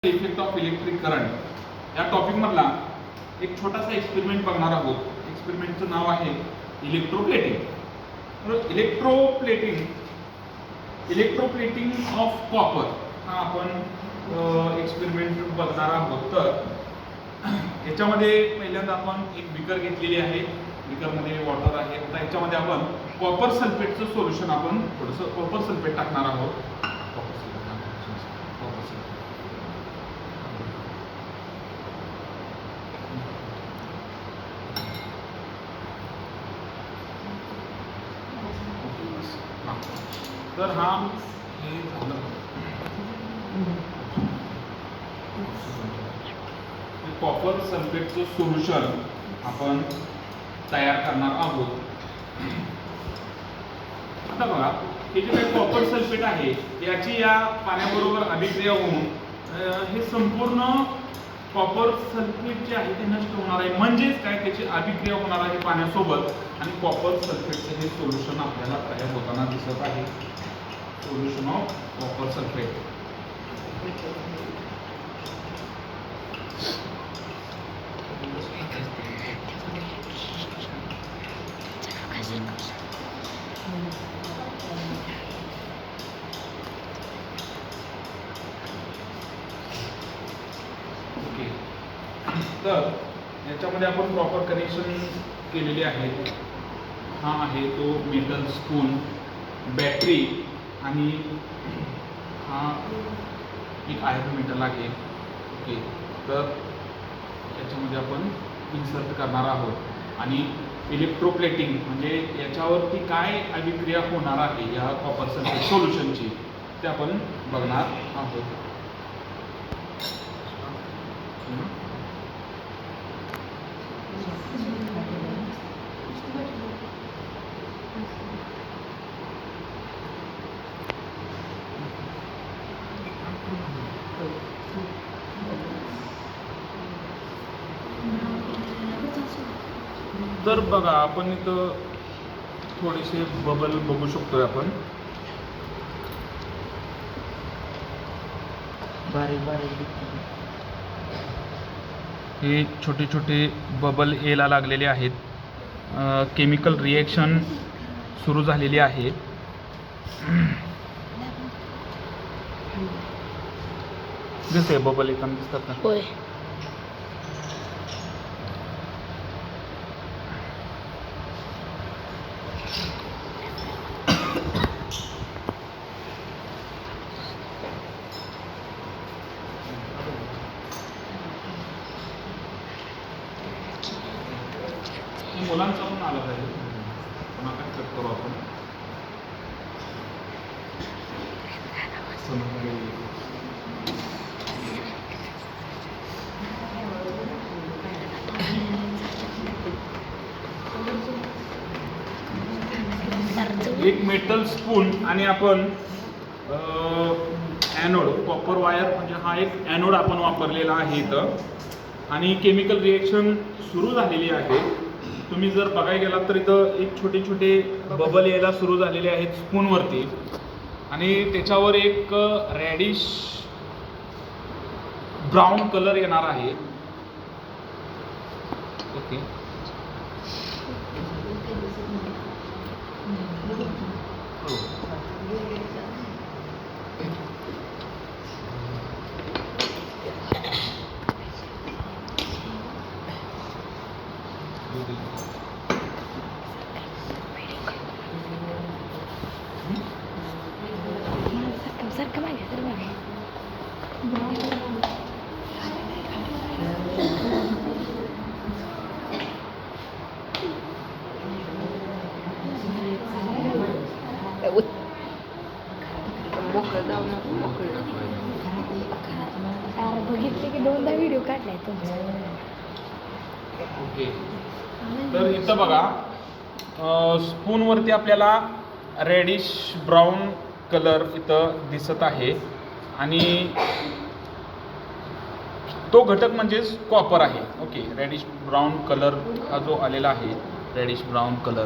Effect of electric current या topic मधला एक छोटासा एक्सपेरिमेंट बघणार आहोत. एक्सपेरिमेंटचं नाव आहे इलेक्ट्रोप्लेटिंग. इलेक्ट्रोप्लेटिंग ऑफ कॉपर हा आपण एक्सपेरिमेंट बघणार आहोत. तर याच्यामध्ये पहिल्यांदा आपण एक बीकर घेतलेली आहे. बीकरमध्ये वॉटर आहे. आता याच्यामध्ये आपण कॉपर सल्फेटचं सोल्युशन आपण थोडंसं कॉपर सल्फेट टाकणार आहोत. तर हा हे झालं कॉपर सल्फेटचं सोल्युशन आपण तयार करणार आहोत. आता बघा हे जे काही कॉपर सल्फेट आहे याची या पाण्याबरोबर अभिक्रिया होऊन हे संपूर्ण कॉपर सल्फेट जे आहे ते नष्ट होणार आहे. म्हणजेच काय त्याची अभिक्रिया होणार आहे पाण्यासोबत आणि कॉपर सल्फेटचं हे सोल्युशन आपल्याला तयार होताना दिसत आहे. Solution of copper sulphate. Okay, तर याच्यामध्ये आपण प्रॉपर कनेक्शन केलेले आहे. हा आहे तो मेटल स्पून, बॅटरी आणि हा एक आयर्न मेटल आहे. ओके, तर याच्यामध्ये आपण इन्सर्ट करणार आहोत आणि इलेक्ट्रोप्लेटिंग म्हणजे याच्यावरती काय अभिक्रिया होणार आहे या कॉपर सल्फेट सोल्युशनची ते आपण बघणार आहोत. तर बघा आपण इथं थोडेसे बबल बघू शकतोय आपण. हे छोटे छोटे बबल यायला लागलेले आहेत. केमिकल रिएक्शन सुरू झालेली आहे. दिसते बबल येताना दिसतात ना. होय. मुलांचा पण आला पाहिजे. पुन्हा काय चेक करू आपण. एक मेटल स्पून आणि आपण ॲनोड कॉपर वायर म्हणजे हा एक ॲनोड आपण वापरलेला आहे इथं आणि केमिकल रिएक्शन सुरू झालेली आहे. तुम्ही जर बघायला गेलात तर इथं एक छोटे छोटे बबल यायला सुरू झालेले आहेत स्पूनवरती आणि त्याच्यावर एक रॅडिश ब्राऊन कलर येणार आहे. ओके, सारखं मागे सर मागे. बघितले की दोनदा व्हिडिओ काढलाय तुमचा. ओके, तर इथं बघा स्पूनवरती आपल्याला रेडिश ब्राऊन कलर इथं दिसत आहे आणि तो घटक म्हणजेच कॉपर आहे. ओके, रेडिश ब्राऊन कलर हा जो आलेला आहे रेडिश ब्राऊन कलर